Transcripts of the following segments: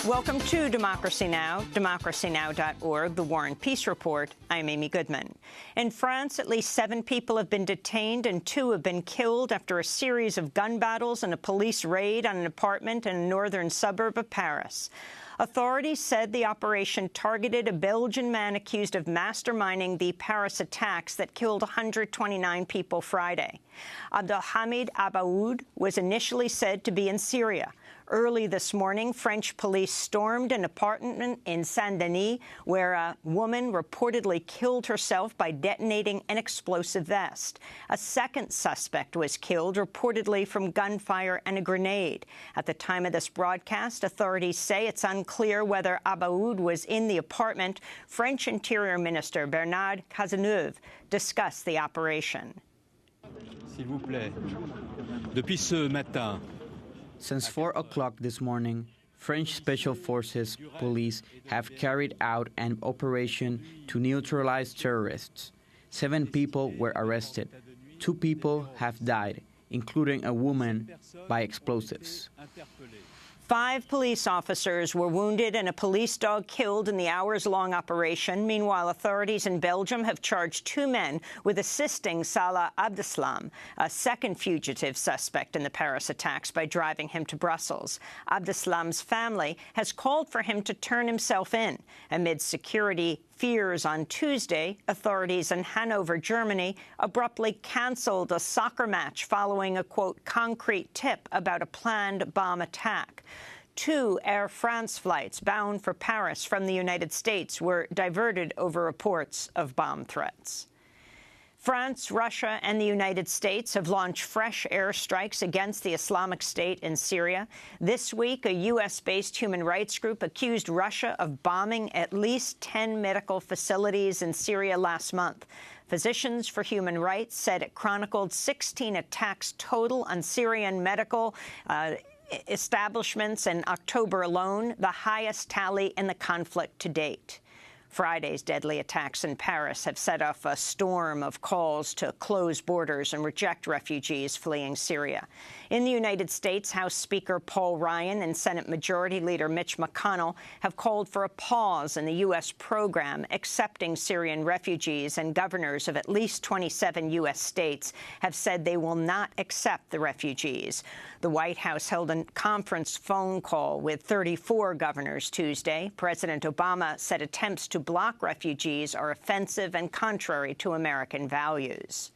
Welcome to Democracy Now!, democracynow.org, the War and Peace Report. I'm Amy Goodman. In France, at least 7 people have been detained and 2 have been killed after a series of gun battles and a police raid on an apartment in a northern suburb of Paris. Authorities said the operation targeted a Belgian man accused of masterminding the Paris attacks that killed 129 people Friday. Abdelhamid Abaoud was initially said to be in Syria. Early this morning, French police stormed an apartment in Saint-Denis where a woman reportedly killed herself by detonating an explosive vest. A second suspect was killed, reportedly from gunfire and a grenade. At the time of this broadcast, authorities say it's unclear whether Abaoud was in the apartment. French Interior Minister Bernard Cazeneuve discussed the operation. S'il vous plaît, depuis ce matin, since 4 o'clock this morning, French Special Forces police have carried out an operation to neutralize terrorists. 7 people were arrested. 2 people have died, including a woman, by explosives. 5 police officers were wounded and a police dog killed in the hours-long operation. Meanwhile, authorities in Belgium have charged 2 men with assisting Salah Abdeslam, a second fugitive suspect in the Paris attacks, by driving him to Brussels. Abdeslam's family has called for him to turn himself in. Amid security fears on Tuesday, authorities in Hanover, Germany, abruptly canceled a soccer match following a, quote, concrete tip about a planned bomb attack. 2 Air France flights bound for Paris from the United States were diverted over reports of bomb threats. France, Russia, and the United States have launched fresh airstrikes against the Islamic State in Syria. This week, a U.S.-based human rights group accused Russia of bombing at least 10 medical facilities in Syria last month. Physicians for Human Rights said it chronicled 16 attacks total on Syrian medical establishments in October alone, the highest tally in the conflict to date. Friday's deadly attacks in Paris have set off a storm of calls to close borders and reject refugees fleeing Syria. In the United States, House Speaker Paul Ryan and Senate Majority Leader Mitch McConnell have called for a pause in the U.S. program accepting Syrian refugees, and governors of at least 27 U.S. states have said they will not accept the refugees. The White House held a conference phone call with 34 governors Tuesday. President Obama said attempts to block refugees are offensive and contrary to American values.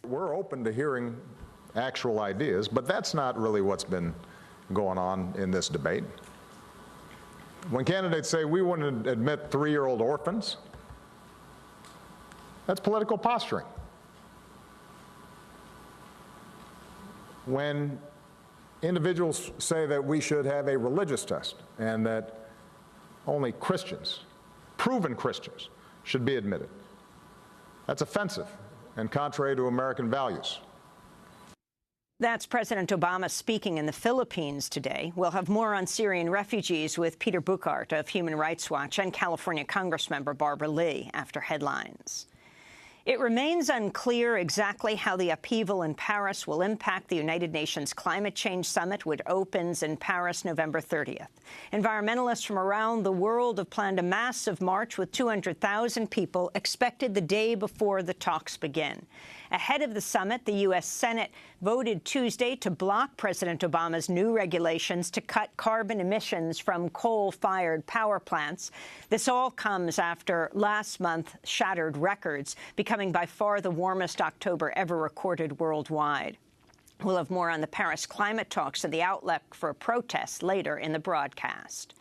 We're open to hearing actual ideas, but that's not really what's been going on in this debate. When candidates say we wouldn't admit 3-year-old orphans, that's political posturing. When individuals say that we should have a religious test and that only Christians, proven Christians, should be admitted, that's offensive and contrary to American values. That's President Obama speaking in the Philippines today. We'll have more on Syrian refugees with Peter Buchart of Human Rights Watch and California Congressmember Barbara Lee after headlines. It remains unclear exactly how the upheaval in Paris will impact the United Nations Climate Change Summit, which opens in Paris November 30th. Environmentalists from around the world have planned a massive march with 200,000 people expected the day before the talks begin. Ahead of the summit, the U.S. Senate voted Tuesday to block President Obama's new regulations to cut carbon emissions from coal-fired power plants. This all comes after last month shattered records, becoming by far the warmest October ever recorded worldwide. We'll have more on the Paris climate talks and the outlook for protests later in the broadcast.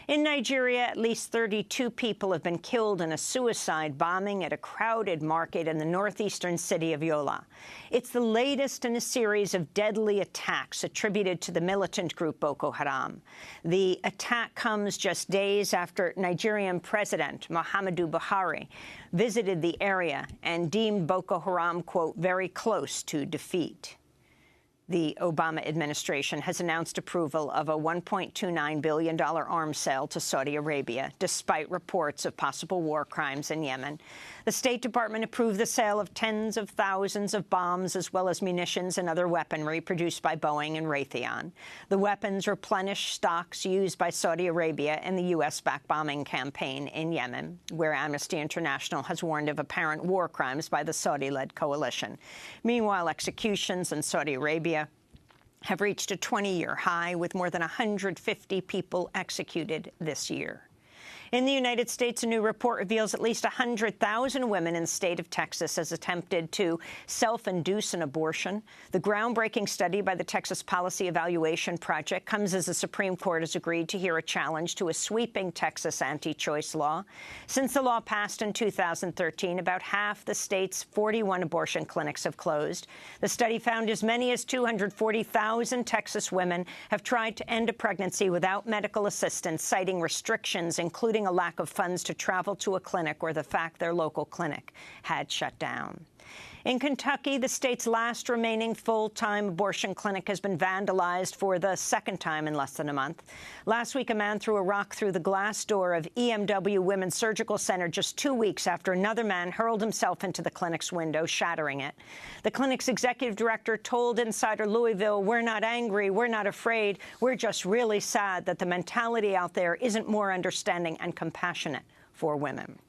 In Nigeria, at least 32 people have been killed in a suicide bombing at a crowded market in the northeastern city of Yola. It's the latest in a series of deadly attacks attributed to the militant group Boko Haram. The attack comes just days after Nigerian President Muhammadu Buhari visited the area and deemed Boko Haram, quote, very close to defeat. The Obama administration has announced approval of a $1.29 billion arms sale to Saudi Arabia, despite reports of possible war crimes in Yemen. The State Department approved the sale of tens of thousands of bombs, as well as munitions and other weaponry produced by Boeing and Raytheon. The weapons replenish stocks used by Saudi Arabia in the U.S.-backed bombing campaign in Yemen, where Amnesty International has warned of apparent war crimes by the Saudi-led coalition. Meanwhile, executions in Saudi Arabia have reached a 20-year high, with more than 150 people executed this year. In the United States, a new report reveals at least 100,000 women in the state of Texas has attempted to self-induce an abortion. The groundbreaking study by the Texas Policy Evaluation Project comes as the Supreme Court has agreed to hear a challenge to a sweeping Texas anti-choice law. Since the law passed in 2013, about half the state's 41 abortion clinics have closed. The study found as many as 240,000 Texas women have tried to end a pregnancy without medical assistance, citing restrictions, including a lack of funds to travel to a clinic or the fact their local clinic had shut down. In Kentucky, the state's last remaining full-time abortion clinic has been vandalized for the second time in less than a month. Last week, a man threw a rock through the glass door of EMW Women's Surgical Center just 2 weeks after another man hurled himself into the clinic's window, shattering it. The clinic's executive director told Insider Louisville, "We're not angry, we're not afraid, we're just really sad that the mentality out there isn't more understanding and compassionate for women."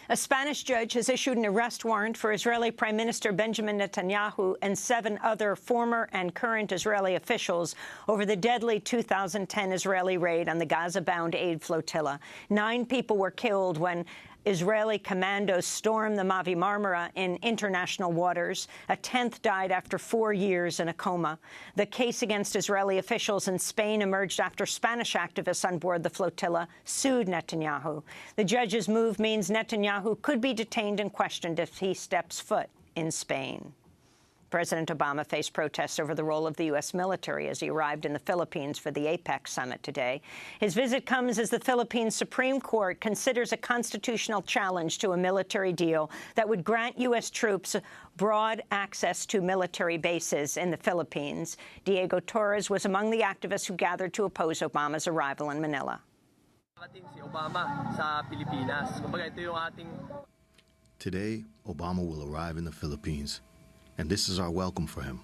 A Spanish judge has issued an arrest warrant for Israeli Prime Minister Benjamin Netanyahu and 7 other former and current Israeli officials over the deadly 2010 Israeli raid on the Gaza-bound aid flotilla. 9 people were killed when Israeli commandos stormed the Mavi Marmara in international waters. A 10th died after 4 years in a coma. The case against Israeli officials in Spain emerged after Spanish activists on board the flotilla sued Netanyahu. The judge's move means Netanyahu could be detained and questioned if he steps foot in Spain. President Obama faced protests over the role of the U.S. military as he arrived in the Philippines for the APEC summit today. His visit comes as the Philippines Supreme Court considers a constitutional challenge to a military deal that would grant U.S. troops broad access to military bases in the Philippines. Diego Torres was among the activists who gathered to oppose Obama's arrival in Manila. Today, Obama will arrive in the Philippines. And this is our welcome for him,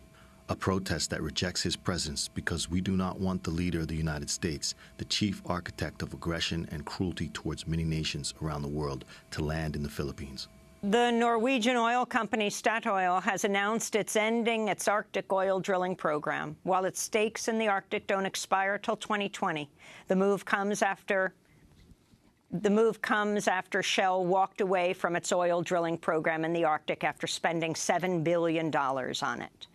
a protest that rejects his presence because we do not want the leader of the United States, the chief architect of aggression and cruelty towards many nations around the world, to land in the Philippines. The Norwegian oil company Statoil has announced it's ending its Arctic oil drilling program, while its stakes in the Arctic don't expire till 2020. The move comes after Shell walked away from its oil drilling program in the Arctic after spending $7 billion on it.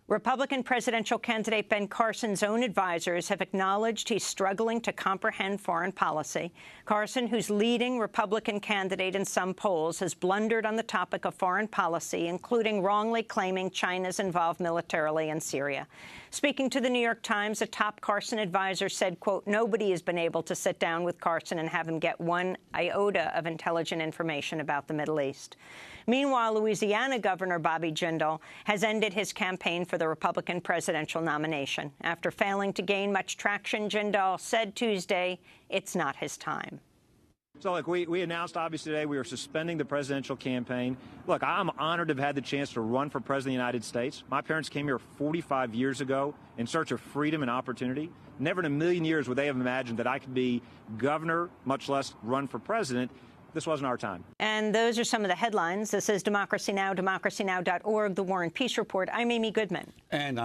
Republican presidential candidate Ben Carson's own advisors have acknowledged he's struggling to comprehend foreign policy. Carson, who's leading Republican candidate in some polls, has blundered on the topic of foreign policy, including wrongly claiming China's involved militarily in Syria. Speaking to the New York Times, a top Carson advisor said, quote, "Nobody has been able to sit down with Carson and have him get one iota of intelligent information about the Middle East." Meanwhile, Louisiana Governor Bobby Jindal has ended his campaign for the Republican presidential nomination. After failing to gain much traction, Jindal said Tuesday it's not his time. So, look, we announced, obviously, today we are suspending the presidential campaign. Look, I'm honored to have had the chance to run for president of the United States. My parents came here 45 years ago in search of freedom and opportunity. Never in a million years would they have imagined that I could be governor, much less run for president. This wasn't our time. And those are some of the headlines. This is Democracy Now!, democracynow.org, The War and Peace Report. I'm Amy Goodman. And